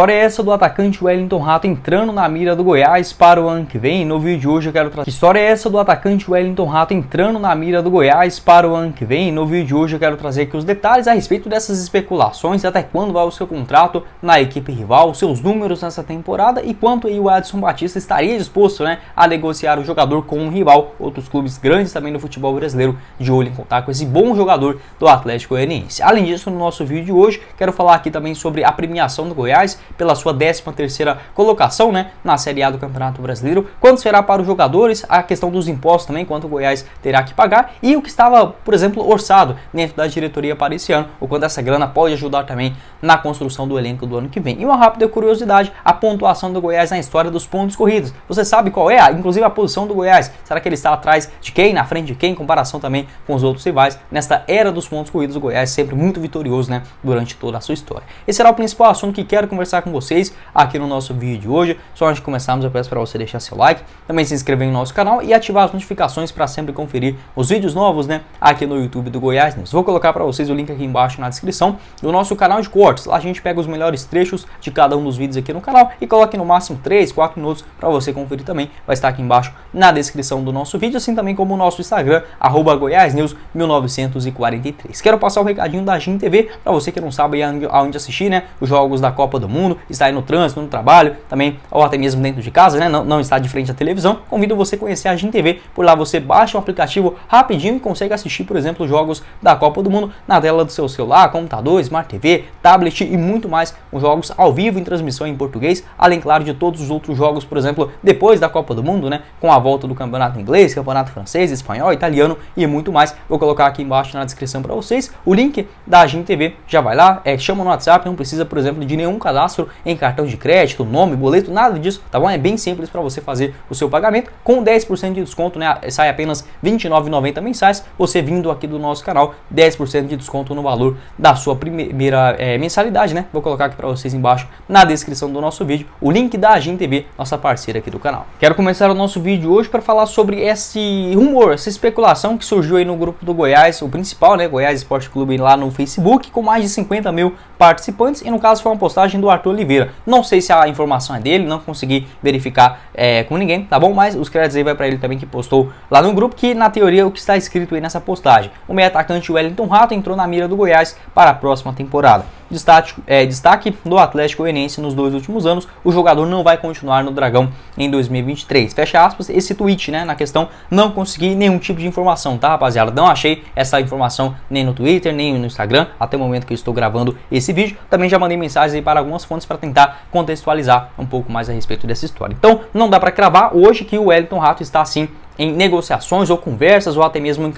Agora é essa do atacante Wellington Rato entrando na mira do Goiás para o ano que vem. No vídeo de hoje eu quero trazer. Que história é essa do atacante Wellington Rato entrando na mira do Goiás para o ano que vem? No vídeo de hoje eu quero trazer aqui os detalhes a respeito dessas especulações, até quando vai o seu contrato na equipe rival, seus números nessa temporada e quanto aí o Adson Batista estaria disposto, a negociar o jogador com um rival. Outros clubes grandes também do futebol brasileiro de olho em contar com esse bom jogador do Atlético Goianiense. Além disso, no nosso vídeo de hoje quero falar aqui também sobre a premiação do Goiás pela sua 13ª colocação, na Série A do Campeonato Brasileiro, quanto será para os jogadores, a questão dos impostos também, quanto o Goiás terá que pagar e o que estava, por exemplo, orçado dentro da diretoria para esse ano, o quanto essa grana pode ajudar também na construção do elenco do ano que vem. E uma rápida curiosidade, a pontuação do Goiás na história dos pontos corridos. Você sabe qual é? Inclusive a posição do Goiás. Será que ele está atrás de quem? Na frente de quem? Em comparação também com os outros rivais. Nesta era dos pontos corridos, o Goiás sempre muito vitorioso, durante toda a sua história. Esse será o principal assunto que quero conversar com vocês aqui no nosso vídeo de hoje. Só antes de começarmos, eu peço para você deixar seu like, também se inscrever no nosso canal e ativar as notificações para sempre conferir os vídeos novos, aqui no YouTube do Goiás News. Vou colocar para vocês o link aqui embaixo na descrição do nosso canal de cortes. Lá a gente pega os melhores trechos de cada um dos vídeos aqui no canal e coloca no máximo 3, 4 minutos para você conferir também. Vai estar aqui embaixo na descrição do nosso vídeo, assim também como o nosso Instagram, @GoiásNews1943. Quero passar o recadinho da GIM TV para você que não sabe aonde assistir, os jogos da Copa do Mundo, está aí no trânsito, no trabalho, também ou até mesmo dentro de casa, não está de frente à televisão. Convido você a conhecer a GIM TV. Por lá você baixa o aplicativo rapidinho e consegue assistir, por exemplo, jogos da Copa do Mundo na tela do seu celular, computador, Smart TV, tablet e muito mais, com jogos ao vivo em transmissão em português, além, claro, de todos os outros jogos, por exemplo, depois da Copa do Mundo, com a volta do campeonato inglês, campeonato francês, espanhol, italiano e muito mais. Vou colocar aqui embaixo na descrição para vocês o link da GIM TV. Já vai lá, chama no WhatsApp, não precisa, por exemplo, de nenhum cadastro em cartão de crédito, nome, boleto, nada disso, tá bom? É bem simples para você fazer o seu pagamento com 10% de desconto, sai apenas R$ 29,90 mensais, você vindo aqui do nosso canal, 10% de desconto no valor da sua primeira mensalidade, Vou colocar aqui para vocês embaixo na descrição do nosso vídeo o link da GIM TV, nossa parceira aqui do canal. Quero começar o nosso vídeo hoje para falar sobre esse rumor, essa especulação que surgiu aí no grupo do Goiás, o principal, Goiás Esporte Clube, lá no Facebook, com mais de 50 mil participantes, e no caso foi uma postagem do Arthur Oliveira. Não sei se a informação é dele, não consegui verificar com ninguém, tá bom? Mas os créditos aí vai para ele também, que postou lá no grupo, que na teoria o que está escrito aí nessa postagem: o meio atacante Wellington Rato entrou na mira do Goiás para a próxima temporada. Destaque do Atlético Goianiense nos 2 últimos anos, o jogador não vai continuar no Dragão em 2023. Fecha aspas, esse tweet, na questão, não consegui nenhum tipo de informação, tá, rapaziada? Não achei essa informação nem no Twitter, nem no Instagram, até o momento que eu estou gravando esse vídeo. Também já mandei mensagens aí para algumas fontes para tentar contextualizar um pouco mais a respeito dessa história. Então, não dá para cravar hoje que o Wellington Rato está assim em negociações ou conversas ou até mesmo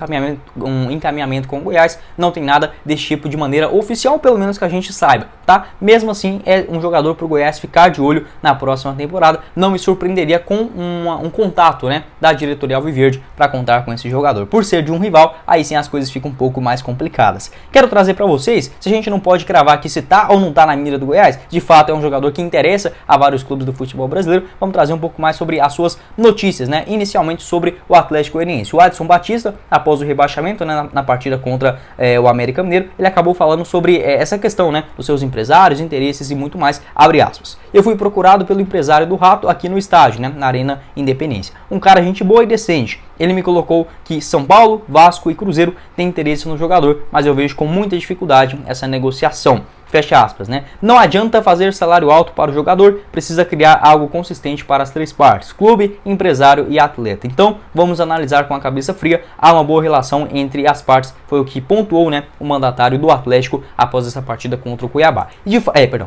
um encaminhamento com o Goiás. Não tem nada desse tipo de maneira oficial, pelo menos que a gente saiba, tá? Mesmo assim, é um jogador para o Goiás ficar de olho na próxima temporada. Não me surpreenderia com um contato, da diretoria alviverde para contar com esse jogador. Por ser de um rival, aí sim as coisas ficam um pouco mais complicadas. Quero trazer para vocês, se a gente não pode cravar que se tá ou não tá na mira do Goiás, de fato é um jogador que interessa a vários clubes do futebol brasileiro. Vamos trazer um pouco mais sobre as suas notícias, inicialmente sobre o Atlético Goianiense. O Adson Batista, após o rebaixamento, na partida contra o América Mineiro, ele acabou falando sobre essa questão, dos seus empresários, interesses e muito mais, abre aspas. Eu fui procurado pelo empresário do Rato aqui no estádio, na Arena Independência. Um cara gente boa e decente. Ele me colocou que São Paulo, Vasco e Cruzeiro têm interesse no jogador, mas eu vejo com muita dificuldade essa negociação. Fecha aspas, Não adianta fazer salário alto para o jogador, precisa criar algo consistente para as 3 partes, clube, empresário e atleta. Então, vamos analisar com a cabeça fria. Há uma boa relação entre as partes, foi o que pontuou, o mandatário do Atlético após essa partida contra o Cuiabá.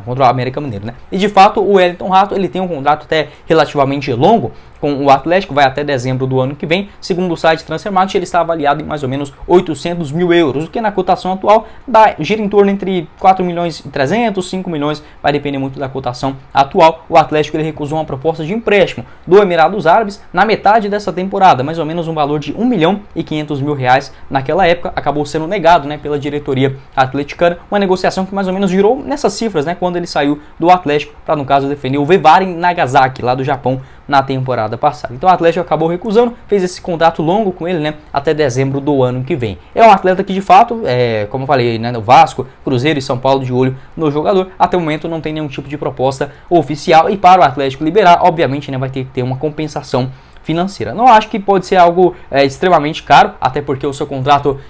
Contra o América Mineiro, E de fato, o Wellington Rato, ele tem um contrato até relativamente longo com o Atlético, vai até dezembro do ano que vem. Segundo o site Transfermarkt, ele está avaliado em mais ou menos 800 mil euros, o que na cotação atual gira em torno entre 4 milhões e 300, 5 milhões, vai depender muito da cotação atual. O Atlético ele recusou uma proposta de empréstimo do Emirados Árabes na metade dessa temporada, mais ou menos um valor de 1 milhão e 500 mil reais naquela época, acabou sendo negado pela diretoria atleticana, uma negociação que mais ou menos girou nessas cifras, quando ele saiu do Atlético para, no caso, defender o Vivaren Nagasaki, lá do Japão, na temporada passada. Então o Atlético acabou recusando, fez esse contrato longo com ele, né, até dezembro do ano que vem. É um atleta que de fato, como eu falei, né, o Vasco, Cruzeiro e São Paulo de olho no jogador. Até o momento não tem nenhum tipo de proposta oficial e para o Atlético liberar, obviamente, né, vai ter que ter uma compensação financeira. Não acho que pode ser algo extremamente caro, até porque o seu contrato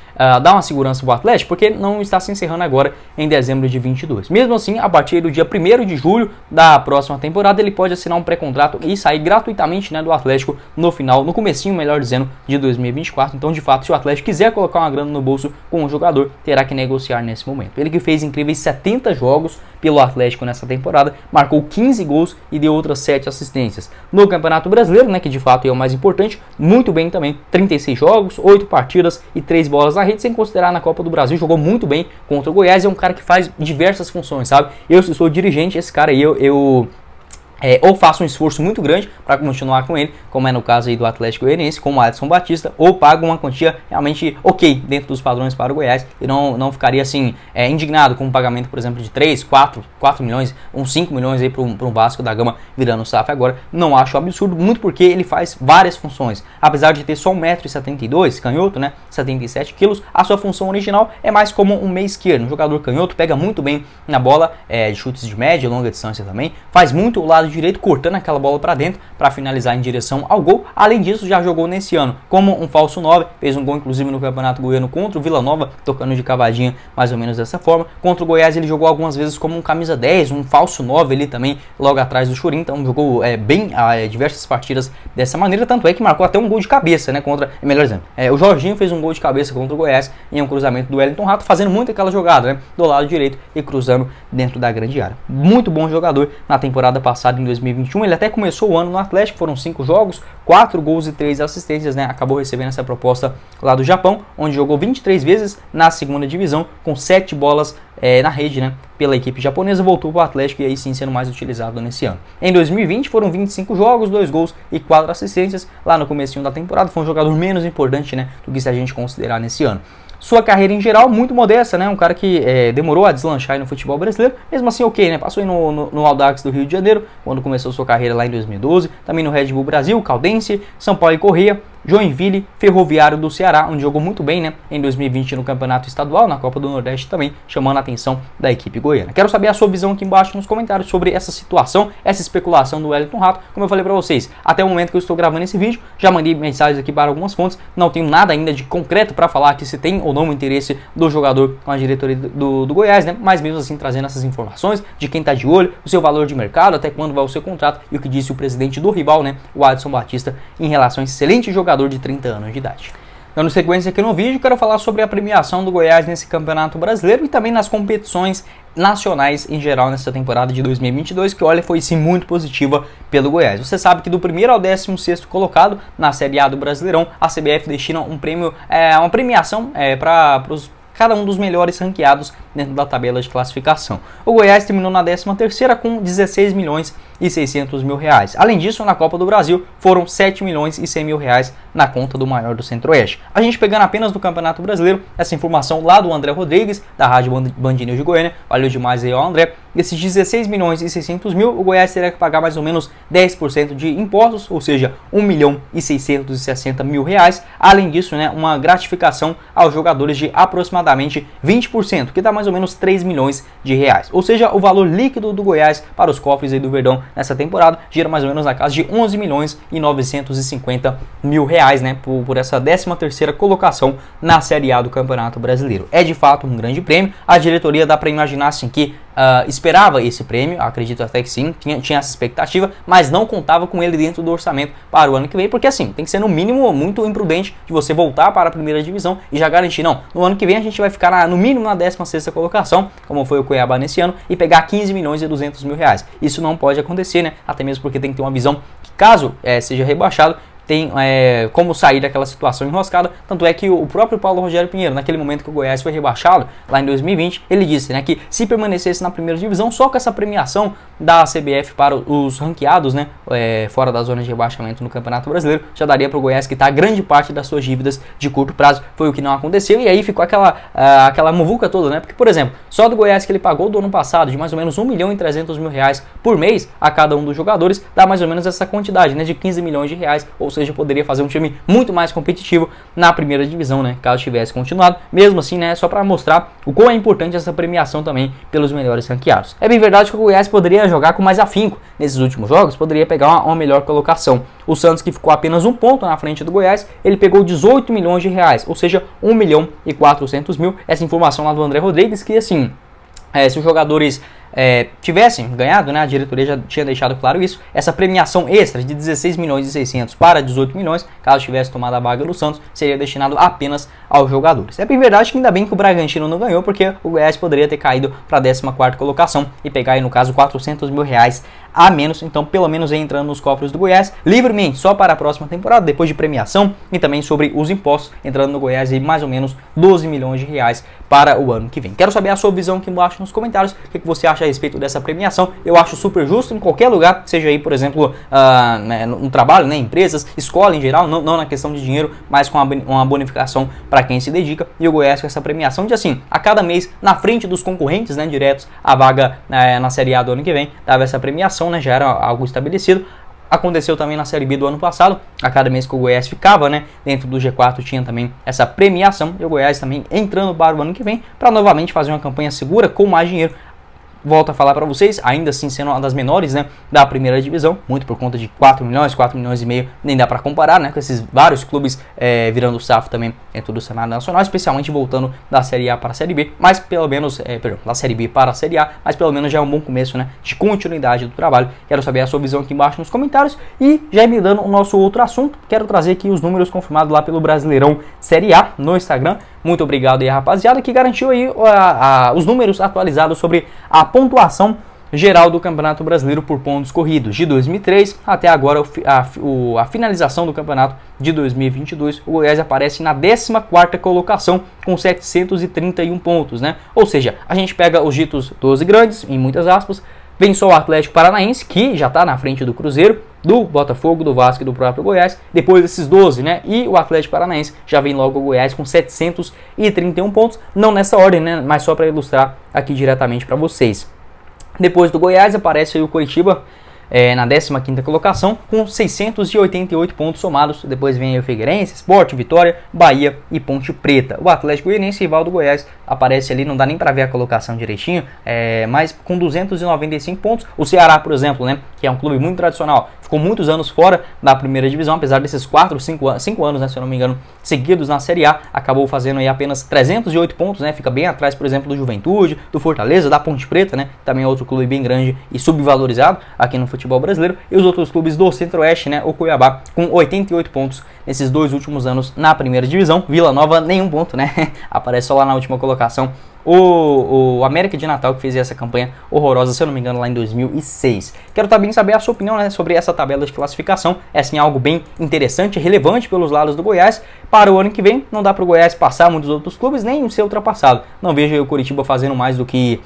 dá uma segurança para o Atlético, porque não está se encerrando agora em dezembro de 22. Mesmo assim, a partir do dia 1º de julho da próxima temporada, ele pode assinar um pré-contrato e sair gratuitamente, né, do Atlético no comecinho, melhor dizendo, de 2024. Então, de fato, se o Atlético quiser colocar uma grana no bolso com o jogador, terá que negociar nesse momento. Ele que fez incríveis 70 jogos pelo Atlético nessa temporada, marcou 15 gols e deu outras 7 assistências. No Campeonato Brasileiro, né, que de fato é o mais importante, muito bem também, 36 jogos, 8 partidas e 3 bolas na rede, sem considerar na Copa do Brasil, jogou muito bem contra o Goiás, é um cara que faz diversas funções, sabe? Eu, se sou dirigente, esse cara aí, ou faço um esforço muito grande para continuar com ele, como é no caso aí do Atlético Goianiense, como o Adson Batista, ou pago uma quantia realmente ok, dentro dos padrões para o Goiás, e não ficaria assim, indignado com um pagamento, por exemplo, de 3, 4 milhões, uns 5 milhões aí para um Vasco da Gama virando SAF agora. Não acho absurdo, muito porque ele faz várias funções. Apesar de ter só 1,72 m, canhoto, né, 77 quilos, a sua função original é mais como um meia esquerdo, um jogador canhoto, pega muito bem na bola, de chutes de média e longa distância também, faz muito o lado direito, cortando aquela bola para dentro para finalizar em direção ao gol. Além disso, já jogou nesse ano como um falso 9, fez um gol inclusive no Campeonato Goiano contra o Vila Nova, tocando de cavadinha mais ou menos dessa forma. Contra o Goiás ele jogou algumas vezes como um camisa 10, um falso 9 ali também, logo atrás do Churin, então jogou bem diversas partidas dessa maneira, tanto é que marcou até um gol de cabeça, né, melhor dizendo, o Jorginho fez um gol de cabeça contra o Goiás em um cruzamento do Wellington Rato, fazendo muito aquela jogada, né, do lado direito e cruzando dentro da grande área. Muito bom jogador na temporada passada em 2021, ele até começou o ano no Atlético, foram 5 jogos, 4 gols e 3 assistências, né? Acabou recebendo essa proposta lá do Japão, onde jogou 23 vezes na segunda divisão, com 7 bolas na rede, né? Pela equipe japonesa, voltou para o Atlético e aí sim sendo mais utilizado nesse ano. Em 2020 foram 25 jogos, 2 gols e 4 assistências, lá no comecinho da temporada, foi um jogador menos importante, né, do que se a gente considerar nesse ano. Sua carreira em geral muito modesta, né? Um cara que demorou a deslanchar aí no futebol brasileiro, mesmo assim ok, né? Passou aí no Audax do Rio de Janeiro, quando começou sua carreira lá em 2012, também no Red Bull Brasil, Caldense, São Paulo e Corrêa, Joinville, Ferroviário do Ceará, onde jogou muito bem, né, em 2020 no Campeonato Estadual, na Copa do Nordeste também, chamando a atenção da equipe goiana. Quero saber a sua visão aqui embaixo nos comentários sobre essa situação, essa especulação do Wellington Rato. Como eu falei para vocês, até o momento que eu estou gravando esse vídeo, já mandei mensagens aqui para algumas fontes, não tenho nada ainda de concreto para falar que se tem ou não o interesse do jogador com a diretoria do Goiás, né, mas mesmo assim trazendo essas informações de quem está de olho, o seu valor de mercado, até quando vai o seu contrato e o que disse o presidente do rival, né, o Adson Batista, em relação a esse excelente jogador de 30 anos de idade. Dando sequência aqui no vídeo, quero falar sobre a premiação do Goiás nesse Campeonato Brasileiro e também nas competições nacionais em geral nessa temporada de 2022, que olha, foi sim muito positiva pelo Goiás. Você sabe que do 1º ao 16º colocado na Série A do Brasileirão, a CBF destina um prêmio, uma premiação para cada um dos melhores ranqueados dentro da tabela de classificação. O Goiás terminou na 13ª com 16 milhões e 600 mil reais. Além disso, na Copa do Brasil foram 7 milhões e 100 mil reais na conta do maior do Centro-Oeste. A gente pegando apenas do Campeonato Brasileiro, essa informação lá do André Rodrigues, da Rádio Band News de Goiânia, valeu demais aí ao André. Desses 16 milhões e 600 mil, o Goiás teria que pagar mais ou menos 10% de impostos, ou seja, 1 milhão e 660 mil reais. Além disso, né, uma gratificação aos jogadores de aproximadamente 20%, que dá mais ou menos 3 milhões de reais. Ou seja, o valor líquido do Goiás para os cofres aí do Verdão nessa temporada gira mais ou menos na casa de 11 milhões e 950 mil reais, né, por essa 13ª colocação na Série A do Campeonato Brasileiro. É de fato um grande prêmio. A diretoria dá para imaginar assim que esperava esse prêmio, acredito até que sim, tinha essa expectativa, mas não contava com ele dentro do orçamento para o ano que vem, porque assim, tem que ser no mínimo muito imprudente de você voltar para a primeira divisão e já garantir, não, no ano que vem a gente vai ficar no mínimo na 16ª colocação, como foi o Cuiabá nesse ano, e pegar 15 milhões e 200 mil reais. Isso não pode acontecer, né, até mesmo porque tem que ter uma visão que caso seja rebaixado, tem como sair daquela situação enroscada. Tanto é que o próprio Paulo Rogério Pinheiro, naquele momento que o Goiás foi rebaixado, lá em 2020, ele disse, né, que se permanecesse na primeira divisão, só com essa premiação da CBF para os ranqueados, né, fora da zona de rebaixamento no Campeonato Brasileiro, já daria para o Goiás quitar grande parte das suas dívidas de curto prazo. Foi o que não aconteceu e aí ficou aquela muvuca toda, né? Porque, por exemplo, só do Goiás que ele pagou do ano passado de mais ou menos R$1.300.000 por mês a cada um dos jogadores, dá mais ou menos essa quantidade, né, de R$15 milhões, ou seja, poderia fazer um time muito mais competitivo na primeira divisão, né, caso tivesse continuado. Mesmo assim, né, só para mostrar o quão é importante essa premiação também pelos melhores ranqueados. É bem verdade que o Goiás poderia jogar com mais afinco nesses últimos jogos, poderia pegar uma melhor colocação. O Santos, que ficou apenas um ponto na frente do Goiás, ele pegou R$18 milhões, ou seja, R$1.400.000. Essa informação lá do André Rodrigues, que assim, se os jogadores tivessem ganhado, né, a diretoria já tinha deixado claro isso, essa premiação extra de 16 milhões e 600 para 18 milhões, caso tivesse tomado a vaga do Santos, seria destinado apenas aos jogadores. É bem verdade que ainda bem que o Bragantino não ganhou, porque o Goiás poderia ter caído para a 14ª colocação e pegar aí, no caso, R$400 mil a menos, então pelo menos aí entrando nos cofres do Goiás livremente só para a próxima temporada, depois de premiação e também sobre os impostos, entrando no Goiás aí mais ou menos R$12 milhões para o ano que vem. Quero saber a sua visão aqui embaixo nos comentários, o que você acha a respeito dessa premiação. Eu acho super justo em qualquer lugar, seja aí, por exemplo, no trabalho, né, empresas, escola em geral, não na questão de dinheiro, mas com uma bonificação para quem se dedica, e o Goiás com essa premiação de assim, a cada mês, na frente dos concorrentes, né, diretos à vaga na Série A do ano que vem, dava essa premiação, né, já era algo estabelecido. Aconteceu também na Série B do ano passado, a cada mês que o Goiás ficava, né, dentro do G4 tinha também essa premiação, e o Goiás também entrando para o ano que vem, para novamente fazer uma campanha segura com mais dinheiro. Volto a falar para vocês, ainda assim sendo uma das menores, né, da primeira divisão, muito por conta de 4 milhões e meio, nem dá para comparar, né, com esses vários clubes virando SAF também dentro do cenário nacional, especialmente voltando da Série A para a Série B, mas pelo menos, da Série B para a Série A, mas pelo menos já é um bom começo, né, de continuidade do trabalho. Quero saber a sua visão aqui embaixo nos comentários e já emendando o nosso outro assunto, quero trazer aqui os números confirmados lá pelo Brasileirão Série A no Instagram. Muito obrigado aí, rapaziada, que garantiu aí os números atualizados sobre a pontuação geral do Campeonato Brasileiro por pontos corridos de 2003 até agora a finalização do campeonato de 2022. O Goiás aparece na 14ª colocação com 731 pontos, né? Ou seja, a gente pega os ditos 12 grandes, em muitas aspas, vem só o Atlético Paranaense, que já está na frente do Cruzeiro, do Botafogo, do Vasco e do próprio Goiás. Depois desses 12, né? E o Atlético Paranaense já vem logo o Goiás com 731 pontos. Não nessa ordem, né? Mas só para ilustrar aqui diretamente para vocês. Depois do Goiás aparece aí o Coritiba na 15ª colocação com 688 pontos somados. Depois vem o Figueirense, Sport, Vitória, Bahia e Ponte Preta. O Atlético Goianiense, rival do Goiás, aparece ali, não dá nem para ver a colocação direitinho, mas com 295 pontos. O Ceará, por exemplo, né, que é um clube muito tradicional, ficou muitos anos fora da primeira divisão, apesar desses 5 anos, né, se eu não me engano, seguidos na Série A, acabou fazendo aí apenas 308 pontos, né, fica bem atrás, por exemplo, do Juventude, do Fortaleza, da Ponte Preta, né, também é outro clube bem grande e subvalorizado aqui no futebol brasileiro, e os outros clubes do Centro-Oeste, né, o Cuiabá, com 88 pontos nesses 2 últimos anos na primeira divisão. Vila Nova, nenhum ponto, né, aparece só lá na última colocação. O América de Natal, que fez essa campanha horrorosa, se eu não me engano, lá em 2006. Quero também saber a sua opinião, né, sobre essa tabela de classificação. É assim algo bem interessante, relevante pelos lados do Goiás. Para o ano que vem, não dá para o Goiás passar muitos outros clubes, nem ser ultrapassado. Não vejo o Coritiba fazendo mais do que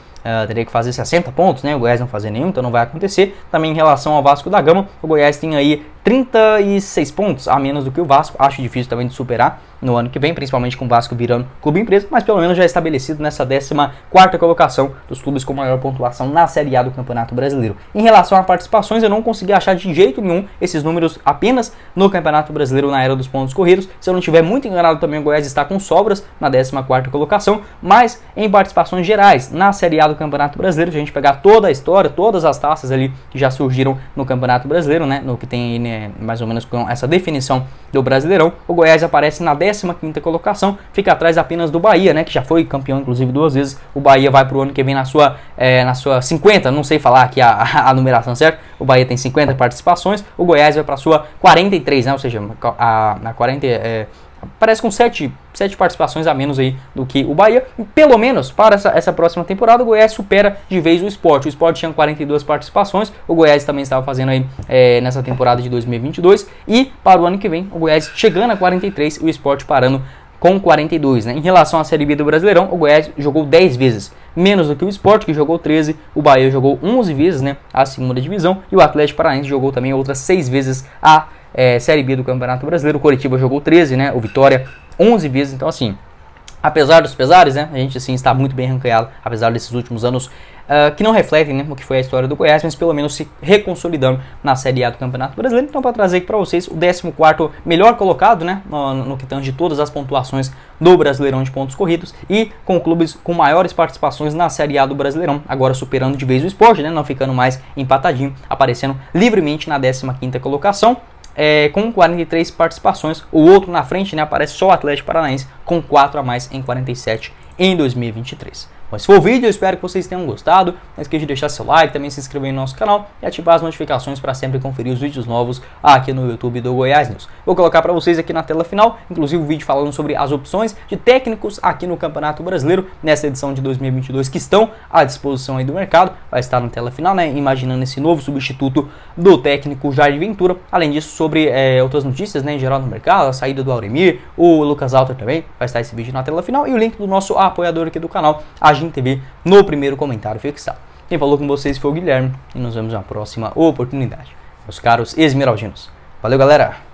teria que fazer 60 pontos, né? O Goiás não fazer nenhum, então não vai acontecer. Também em relação ao Vasco da Gama, o Goiás tem aí 36 pontos a menos do que o Vasco. Acho difícil também de superar no ano que vem, principalmente com o Vasco virando clube empresa, mas pelo menos já é estabelecido nessa 14ª colocação dos clubes com maior pontuação na Série A do Campeonato Brasileiro. Em relação a participações, eu não consegui achar de jeito nenhum esses números apenas no Campeonato Brasileiro na era dos pontos corridos. Se eu não estiver muito enganado, também o Goiás está com sobras na 14ª colocação, mas em participações gerais na Série A do Campeonato Brasileiro, se a gente pegar toda a história, todas as taças ali que já surgiram no Campeonato Brasileiro, né, no que tem aí, né, mais ou menos com essa definição do Brasileirão, o Goiás aparece na 15ª colocação, fica atrás apenas do Bahia, né, que já foi campeão inclusive 2 vezes. O Bahia vai para o ano que vem na sua 50, não sei falar aqui a numeração certa. O Bahia tem 50 participações, o Goiás vai para a sua 43, né, ou seja, na 40 parece com 7 participações a menos aí do que o Bahia. E pelo menos para essa próxima temporada o Goiás supera de vez o Sport. O Sport tinha 42 participações, o Goiás também estava fazendo aí nessa temporada de 2022. E para o ano que vem o Goiás chegando a 43 e o Sport parando com 42, né? Em relação à Série B do Brasileirão, o Goiás jogou 10 vezes, menos do que o Sport, que jogou 13, o Bahia jogou 11 vezes, né, a segunda divisão, e o Atlético Paranaense jogou também outras 6 vezes a Série B do Campeonato Brasileiro. O Coritiba jogou 13, né, o Vitória 11 vezes, então assim, apesar dos pesares, né, a gente assim está muito bem ranqueado, apesar desses últimos anos que não refletem, né, o que foi a história do Goiás, mas pelo menos se reconsolidando na Série A do Campeonato Brasileiro. Então, para trazer aqui para vocês o 14º melhor colocado, né, no que tange todas as pontuações do Brasileirão de pontos corridos, e com clubes com maiores participações na Série A do Brasileirão, agora superando de vez o Sport, né, não ficando mais empatadinho, aparecendo livremente na 15ª colocação. Com 43 participações, o outro na frente, né, aparece só o Atlético Paranaense com 4 a mais em 47 em 2023. Bom, esse foi o vídeo, eu espero que vocês tenham gostado. Não esqueça de deixar seu like, também se inscrever no nosso canal e ativar as notificações para sempre conferir os vídeos novos aqui no YouTube do Goiás News. Vou colocar para vocês aqui na tela final, inclusive o vídeo falando sobre as opções de técnicos aqui no Campeonato Brasileiro, nessa edição de 2022, que estão à disposição aí do mercado. Vai estar na tela final, né, imaginando esse novo substituto do técnico Jair Ventura. Além disso, sobre outras notícias, né, em geral no mercado, a saída do Auremir, o Lucas Alter também, vai estar esse vídeo na tela final, e o link do nosso apoiador aqui do canal, a TV, no primeiro comentário fixado. Quem falou com vocês foi o Guilherme, e nos vemos na próxima oportunidade, meus caros esmeraldinos. Valeu, galera!